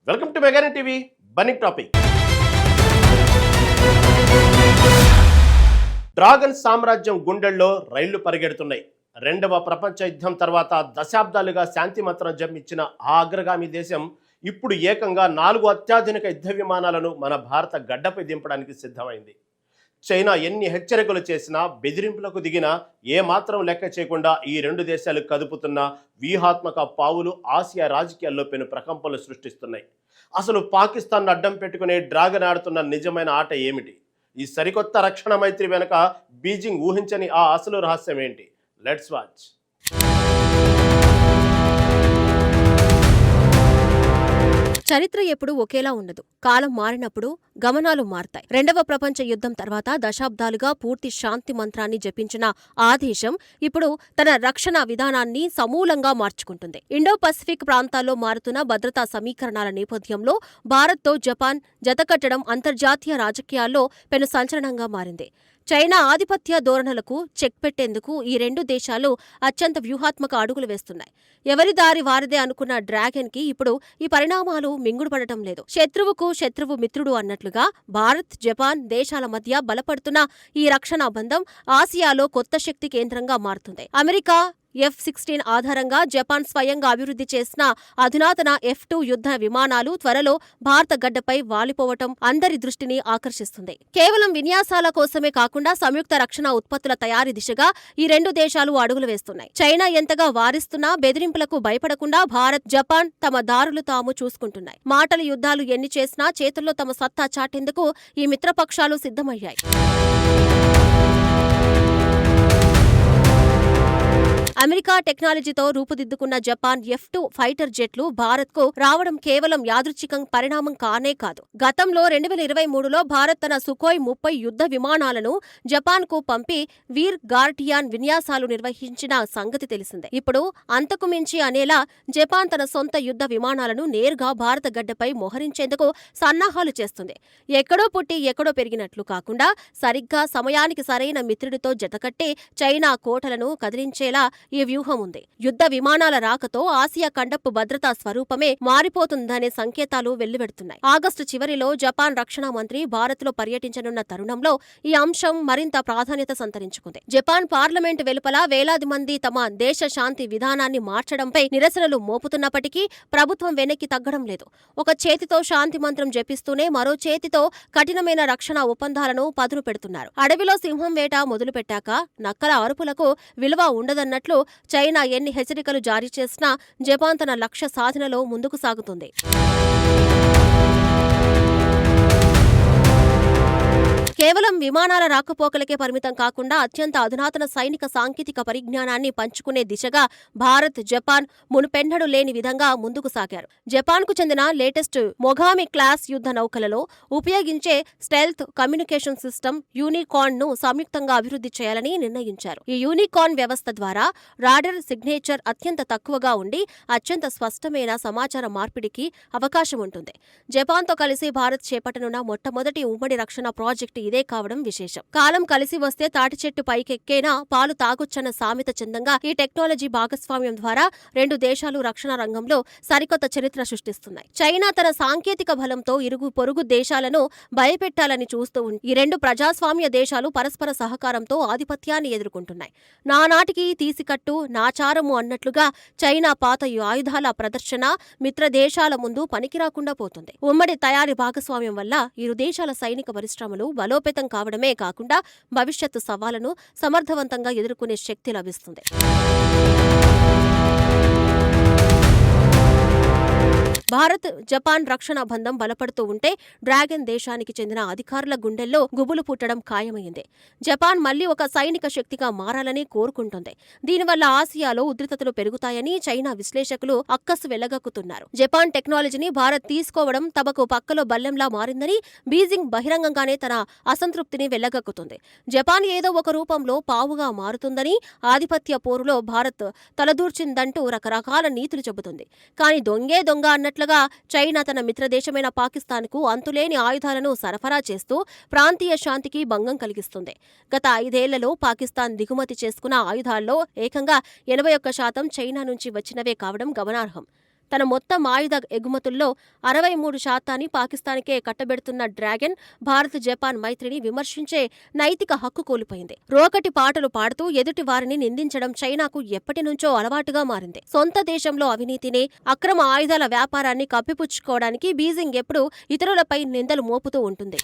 Welcome to మెగాని TV. Burning topic. Dragon సామ్రాజ్యం గుండెల్లో రైళ్లు పరిగెడుతున్నాయి. రెండవ ప్రపంచ యుద్ధం తర్వాత దశాబ్దాలుగా శాంతి మంత్రం జపించిన ఆ అగ్రగామి దేశం ఇప్పుడు ఏకంగా 4 అత్యాధునిక యుద్ధ విమానాలను మన భారత గడ్డపై దింపడానికి సిద్ధమైంది. చైనా ఎన్ని హెచ్చరికలు చేసినా, బెదిరింపులకు దిగినా ఏమాత్రం లెక్క చేయకుండా ఈ రెండు దేశాలు కదుపుతున్న వ్యూహాత్మక పావులు ఆసియా రాజకీయాల్లో పెను ప్రకంపనలు సృష్టిస్తున్నాయి. అసలు పాకిస్తాన్ అడ్డం పెట్టుకునే డ్రాగన్ ఆడుతున్న నిజమైన ఆట ఏమిటి? ఈ సరికొత్త రక్షణ మైత్రి వెనుక బీజింగ్ ఊహించని ఆ అసలు రహస్యం ఏంటి? Let's watch. చరిత్ర ఎప్పుడూ ఒకేలా ఉండదు. కాలం మారినప్పుడు గమనాలు మారతాయి. రెండవ ప్రపంచ యుద్ధం తర్వాత దశాబ్దాలుగా పూర్తి శాంతి మంత్రాన్ని జపించిన ఆ దేశం ఇప్పుడు తన రక్షణ విధానాన్ని సమూలంగా మార్చుకుంటుంది. ఇండో పసిఫిక్ ప్రాంతాల్లో మారుతున్న భద్రతా సమీకరణాల నేపథ్యంలో భారత్తో జపాన్ జతకట్టడం అంతర్జాతీయ రాజకీయాల్లో పెను సంచలనంగా మారింది. చైనా ఆధిపత్య ధోరణులకు చెక్ పెట్టేందుకు ఈ రెండు దేశాలు అత్యంత వ్యూహాత్మక అడుగులు వేస్తున్నాయి. ఎవరి దారి వారిదే అనుకున్న డ్రాగన్ కి ఇప్పుడు ఈ పరిణామాలు మింగుడుపడటం లేదు. శత్రువుకు శత్రువు మిత్రుడు అన్నట్లుగా భారత్, జపాన్ దేశాల మధ్య బలపడుతున్న ఈ రక్షణ బంధం ఆసియాలో కొత్త శక్తి కేంద్రంగా మారుతుంది. అమెరికా F-16 ఆధారంగా జపాన్ స్వయంగా అభివృద్ధి చేసిన అధునాతన F-2 యుద్ధ విమానాలు త్వరలో భారత గడ్డపై వాలిపోవటం అందరి దృష్టిని ఆకర్షిస్తుంది. కేవలం విన్యాసాల కోసమే కాకుండా సంయుక్త రక్షణ ఉత్పత్తుల తయారీ దిశగా ఈ రెండు దేశాలు అడుగులు వేస్తున్నాయి. చైనా ఎంతగా వారిస్తున్నా బెదిరింపులకు భయపడకుండా భారత్, జపాన్ తమ దారులు తాము చూసుకుంటున్నాయి. మాటల యుద్ధాలు ఎన్ని చేసినా చేతుల్లో తమ సత్తా చాటేందుకు ఈ మిత్రపక్షాలు సిద్ధమయ్యాయి. అమెరికా టెక్నాలజీతో రూపుదిద్దుకున్న జపాన్ F-2 ఫైటర్ జెట్లు భారత్కు రావడం కేవలం యాదృచ్ఛికం పరిణామం కానే కాదు. గతంలో 2023లో భారత్ తన సుఖోయ్ 30 యుద్ధ విమానాలను జపాన్కు పంపి వీర్ గార్డియన్ విన్యాసాలు నిర్వహించిన సంగతి తెలిసిందే. ఇప్పుడు అంతకు మించి అనేలా జపాన్ తన సొంత యుద్ధ విమానాలను నేరుగా భారత గడ్డపై మోహరించేందుకు సన్నాహాలు చేస్తుంది. ఎక్కడో పుట్టి ఎక్కడో పెరిగినట్లు కాకుండా సరిగ్గా సమయానికి సరైన మిత్రుడితో జతకట్టి చైనా కోటలను కదిలించేలా ఈ వ్యూహం ఉంది. యుద్ధ విమానాల రాకతో ఆసియా ఖండపు భద్రతా స్వరూపమే మారిపోతుందనే సంకేతాలు వెల్లువెడుతున్నాయి. ఆగస్టు చివరిలో జపాన్ రక్షణ మంత్రి భారత్లో పర్యటించనున్న తరుణంలో ఈ అంశం మరింత ప్రాధాన్యత సంతరించుకుంది. జపాన్ పార్లమెంటు వెలుపల వేలాది మంది తమ దేశ శాంతి విధానాన్ని మార్చడంపై నిరసనలు మోపుతున్నప్పటికీ ప్రభుత్వం వెనక్కి తగ్గడం లేదు. ఒక చేతితో శాంతి మంత్రం జపిస్తూనే మరో చేతితో కఠినమైన రక్షణ ఒప్పందాలను పదును పెడుతున్నారు. అడవిలో సింహం వేట మొదలుపెట్టాక నక్కల అరుపులకు విలువ ఉండదన్నట్లు చైనా ఎన్ని హెచ్చరికలు జారీ చేసినా జపాన్ తన లక్ష్య సాధనలో ముందుకు సాగుతుంది. కేవలం విమానాల రాకపోకలకే పరిమితం కాకుండా అత్యంత అధునాతన సైనిక సాంకేతిక పరిజ్ఞానాన్ని పంచుకునే దిశగా భారత్, జపాన్ మునుపెన్నడూ లేని విధంగా ముందుకు సాగారు. జపాన్కు చెందిన లేటెస్ట్ మొగామి క్లాస్ యుద్ధ నౌకలలో ఉపయోగించే స్టెల్త్ కమ్యూనికేషన్ సిస్టమ్ యూనికార్న్ ను సంయుక్తంగా అభివృద్ధి చేయాలని నిర్ణయించారు. ఈ యూనికార్న్ వ్యవస్థ ద్వారా రాడర్ సిగ్నేచర్ అత్యంత తక్కువగా ఉండి అత్యంత స్పష్టమైన సమాచార మార్పిడికి అవకాశం ఉంటుంది. జపాన్తో కలిసి భారత్ చేపట్టనున్న మొట్టమొదటి ఉమ్మడి రక్షణ ప్రాజెక్టు ఇదే కావడం విశేషం. కాలం కలిసి వస్తే తాటి చెట్టు పైకెక్కేనా పాలు తాగొచ్చన్న సామెత చందంగా ఈ టెక్నాలజీ భాగస్వామ్యం ద్వారా రెండు దేశాలు రక్షణ రంగంలో సరికొత్త చరిత్ర సృష్టిస్తున్నాయి. చైనా తన సాంకేతిక బలంతో ఇరుగు పొరుగు దేశాలను భయపెట్టాలని చూస్తూ ఈ రెండు ప్రజాస్వామ్య దేశాలు పరస్పర సహకారంతో ఆధిపత్యాన్ని ఎదుర్కొంటున్నాయి. నానాటికి తీసికట్టు నాచారము అన్నట్లుగా చైనా పాత ఆయుధాల ప్రదర్శన మిత్ర దేశాల ముందు పనికిరాకుండా పోతుంది. ఉమ్మడి తయారీ భాగస్వామ్యం వల్ల ఇరు దేశాల సైనిక పరిశ్రమలు బలోపేతం కావడమే కాకుండా భవిష్యత్తు సవాళ్లను సమర్థవంతంగా ఎదుర్కొనే శక్తి లభిస్తుంది. భారత్, జపాన్ రక్షణ బంధం బలపడుతూ ఉంటే డ్రాగన్ దేశానికి చెందిన అధికారుల గుండెల్లో గుబులు పుట్టడం ఖాయమైంది. జపాన్ మళ్లీ ఒక సైనిక శక్తిగా మారాలని కోరుకుంటోంది. దీనివల్ల ఆసియాలో ఉద్రిక్తతలు పెరుగుతాయని చైనా విశ్లేషకులు అక్కసు వెళ్లగక్కుతున్నారు. జపాన్ టెక్నాలజీని భారత్ తీసుకోవడం తమకు పక్కలో బల్లెంలా మారిందని బీజింగ్ బహిరంగంగానే తన అసంతృప్తిని వెళ్లగక్కుతుంది. జపాన్ ఏదో ఒక రూపంలో పావుగా మారుతుందని, ఆధిపత్య పోరులో భారత్ తలదూర్చిందంటూ రకరకాల నీతులు చెబుతుంది. కానీ దొంగే దొంగ అన్నట్లుగా చైనా తన మిత్రదేశమైన పాకిస్తాన్కు అంతులేని ఆయుధాలను సరఫరా చేస్తూ ప్రాంతీయ శాంతికి భంగం కలిగిస్తుంది. గత 5 ఏళ్లలో పాకిస్తాన్ దిగుమతి చేసుకున్న ఆయుధాల్లో ఏకంగా 81% చైనా నుంచి వచ్చినవే కావడం గమనార్హం. తన మొత్తం ఆయుధ ఎగుమతుల్లో 63% పాకిస్తాన్కే కట్టబెడుతున్న డ్రాగన్ భారత్ జపాన్ మైత్రిని విమర్శించే నైతిక హక్కు కోల్పోయింది. రోకటి పాటలు పాడుతూ ఎదుటి వారిని నిందించడం చైనాకు ఎప్పటి నుంచో అలవాటుగా మారింది. సొంత దేశంలో అవినీతిని, అక్రమ ఆయుధాల వ్యాపారాన్ని కప్పిపుచ్చుకోవడానికి బీజింగ్ ఎప్పుడూ ఇతరులపై నిందలు మోపుతూ ఉంటుంది.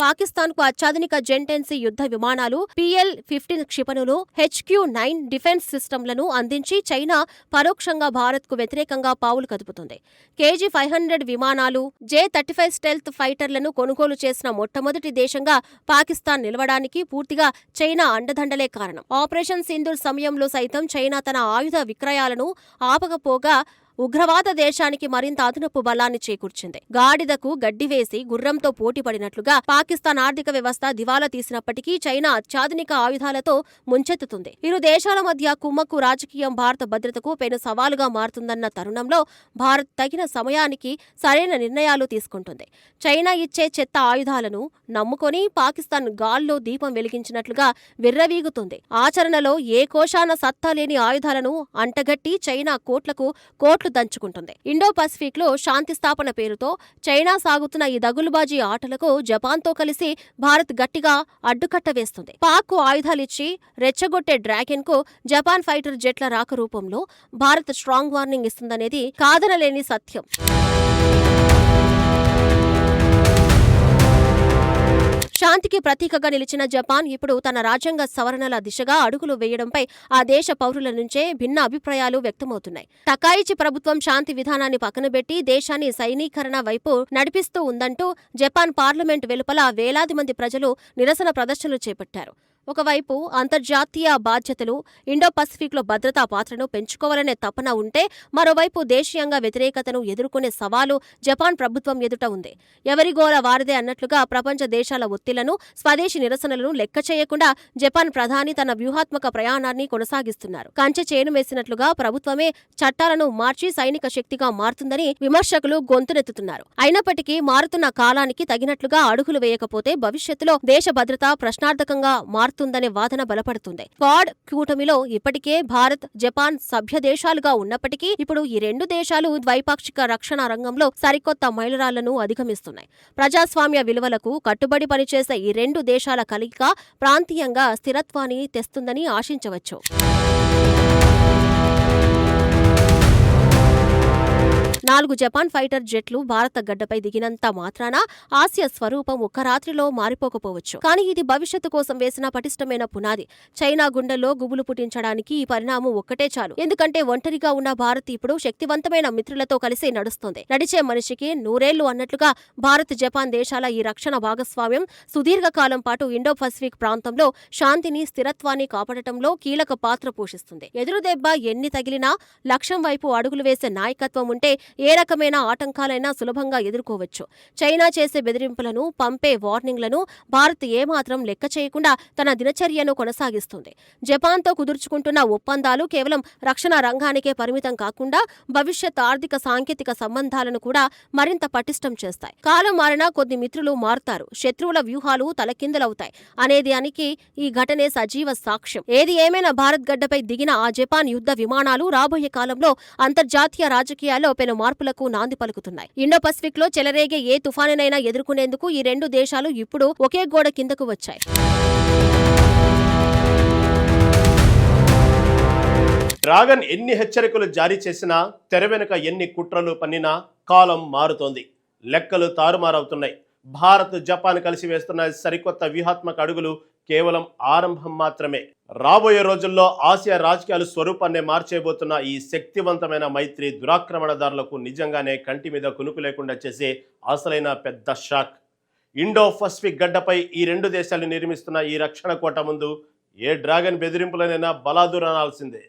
పాకిస్తాన్కు అత్యాధునిక జెంటెన్సీ యుద్ధ విమానాలు, PL-15 క్షిపణులు, HQ-9 డిఫెన్స్ సిస్టమ్లను అందించి చైనా పరోక్షంగా భారత్కు వ్యతిరేకంగా పావులు కదుపుతుంది. KG-500 విమానాలు, J-35 స్టెల్త్ ఫైటర్లను కొనుగోలు చేసిన మొట్టమొదటి దేశంగా పాకిస్తాన్ నిలవడానికి పూర్తిగా చైనా అండదండలే కారణం. ఆపరేషన్ సింధూర్ సమయంలో సైతం చైనా తన ఆయుధ విక్రయాలను ఆపకపోగా ఉగ్రవాద దేశానికి మరింత అదనపు బలాన్ని చేకూర్చింది. గాడిదకు గడ్డివేసి గుర్రంతో పోటీపడినట్లుగా పాకిస్తాన్ ఆర్థిక వ్యవస్థ దివాలా తీసినప్పటికీ చైనా అత్యాధునిక ఆయుధాలతో ముంచెత్తుతుంది. ఇరు దేశాల మధ్య కుమ్మక్కు రాజకీయం భారత భద్రతకు పెను సవాలుగా మారుతుందన్న తరుణంలో భారత్ తగిన సమయానికి సరైన నిర్ణయాలు తీసుకుంటుంది. చైనా ఇచ్చే చెత్త ఆయుధాలను నమ్ముకొని పాకిస్తాన్ గాల్లో దీపం వెలిగించినట్లుగా విర్రవీగుతుంది. ఆచరణలో ఏ కోశాన సత్తా లేని ఆయుధాలను అంటగట్టి చైనా కోట్లు దంచుకుంటుంది. ఇండో పసిఫిక్ లో శాంతి స్థాపన పేరుతో చైనా సాగుతున్న ఈ దగులుబాజీ ఆటలకు జపాన్తో కలిసి భారత్ గట్టిగా అడ్డుకట్ట వేస్తుంది. పాక్కు ఆయుధాలిచ్చి రెచ్చగొట్టే డ్రాగన్ కు జపాన్ ఫైటర్ జెట్ల రాక రూపంలో భారత్ స్ట్రాంగ్ వార్నింగ్ ఇస్తుందనేది కాదనలేని సత్యం. శాంతికి ప్రతీకగా నిలిచిన జపాన్ ఇప్పుడు తన రాజ్యాంగ సవరణల దిశగా అడుగులు వేయడంపై ఆ దేశ పౌరుల నుంచే భిన్న అభిప్రాయాలు వ్యక్తమవుతున్నాయి. తకాయిచి ప్రభుత్వం శాంతి విధానాన్ని పక్కనబెట్టి దేశాన్ని సైనికరణ వైపు నడిపిస్తూ ఉందంటూ జపాన్ పార్లమెంట్ వెలుపల వేలాది మంది ప్రజలు నిరసన ప్రదర్శనలు చేపట్టారు. ఒకవైపు అంతర్జాతీయ బాధ్యతలు, ఇండో పసిఫిక్లో భద్రతా పాత్రను పెంచుకోవాలనే తపన ఉంటే, మరోవైపు దేశీయంగా వ్యతిరేకతను ఎదుర్కొనే సవాలు జపాన్ ప్రభుత్వం ఎదుట ఉంది. ఎవరి గోల వారిదే అన్నట్లుగా ప్రపంచ దేశాల ఒత్తిళ్లను, స్వదేశీ నిరసనలను లెక్క చేయకుండా జపాన్ ప్రధాని తన వ్యూహాత్మక ప్రయాణాన్ని కొనసాగిస్తున్నారు. కంచె చేను వేసినట్లుగా ప్రభుత్వమే చట్టాలను మార్చి సైనిక శక్తిగా మారుతుందని విమర్శకులు గొంతునెత్తుతున్నారు. అయినప్పటికీ మారుతున్న కాలానికి తగినట్లుగా అడుగులు వేయకపోతే భవిష్యత్తులో దేశ భద్రత ప్రశ్నార్థకంగా మారుతుందనే వాదన బలపడుతుంది. క్వాడ్ కూటమిలో ఇప్పటికే భారత్, జపాన్ సభ్య దేశాలుగా ఉన్నప్పటికీ ఇప్పుడు ఈ రెండు దేశాలు ద్వైపాక్షిక రక్షణ రంగంలో సరికొత్త మైలురాళ్లను అధిగమిస్తున్నాయి. ప్రజాస్వామ్య విలువలకు కట్టుబడి పనిచేసే ఈ రెండు దేశాల కలయిక ప్రాంతీయంగా స్థిరత్వాన్ని తెస్తుందని ఆశించవచ్చు. నాలుగు జపాన్ ఫైటర్ జెట్లు భారత గడ్డపై దిగినంత మాత్రాన ఆసియా స్వరూపం ఒక్క రాత్రిలో మారిపోకపోవచ్చు. కానీ ఇది భవిష్యత్తు కోసం వేసిన పటిష్టమైన పునాది. చైనా గుండెల్లో గుబులు పుట్టించడానికి ఈ పరిణామం ఒక్కటే చాలు. ఎందుకంటే ఒంటరిగా ఉన్న భారత్ ఇప్పుడు శక్తివంతమైన మిత్రులతో కలిసి నడుస్తోంది. నడిచే మనిషికి నూరేళ్లు అన్నట్లుగా భారత్, జపాన్ దేశాల ఈ రక్షణ భాగస్వామ్యం సుదీర్ఘకాలం పాటు ఇండో పసిఫిక్ ప్రాంతంలో శాంతిని, స్థిరత్వాన్ని కాపాడటంలో కీలక పాత్ర పోషిస్తుంది. ఎదురుదెబ్బ ఎన్ని తగిలినా లక్ష్యం వైపు అడుగులు వేసే నాయకత్వం ఉంటే ఏ రకమైన ఆటంకాలైనా సులభంగా ఎదుర్కోవచ్చు. చైనా చేసే బెదిరింపులను, పంపే వార్నింగ్లను భారత్ ఏమాత్రం లెక్క చేయకుండా తన దినచర్యను కొనసాగిస్తుంది. జపాన్తో కుదుర్చుకుంటున్న ఒప్పందాలు కేవలం రక్షణ రంగానికే పరిమితం కాకుండా భవిష్యత్ ఆర్థిక, సాంకేతిక సంబంధాలను కూడా మరింత పటిష్టం చేస్తాయి. కాలం మారినా కొద్ది మిత్రులు మారుతారు, శత్రువుల వ్యూహాలు తలకిందులవుతాయి అనేది దానికి ఈ ఘటనే సజీవ సాక్ష్యం. ఏది ఏమైనా భారత్ గడ్డపై దిగిన ఆ జపాన్ యుద్ధ విమానాలు రాబోయే కాలంలో అంతర్జాతీయ రాజకీయాల్లో పెను మార్పులకు నాంది పలుకుతున్నాయి. ఇండో పసిఫిక్ లో చెలరేగే ఏ తుఫానునైనా ఎదుర్కొనేందుకు ఈ రెండు దేశాలు ఇప్పుడు ఒకే గోడ కిందకు వచ్చాయి. డ్రాగన్ ఎన్ని హెచ్చరికలు జారీ చేసినా, తెర వెనుక ఎన్ని కుట్రలు పన్నినా కాలం మారుతోంది. లెక్కలు తారుమారవుతున్నాయి. భారత్, జపాన్ కలిసి వేస్తున్న సరికొత్త వ్యూహాత్మక అడుగులు కేవలం ఆరంభం మాత్రమే. రాబోయే రోజుల్లో ఆసియా రాజకీయాల స్వరూపాన్ని మార్చేయబోతున్న ఈ శక్తివంతమైన మైత్రి దురాక్రమణదారులకు నిజంగానే కంటి మీద కునుకు లేకుండా చేసే అసలైన పెద్ద షాక్. ఇండో పసిఫిక్ గడ్డపై ఈ రెండు దేశాలు నిర్మిస్తున్న ఈ రక్షణ కోట ముందు ఏ డ్రాగన్ బెదిరింపులనైనా బలాదూరనాల్సిందే.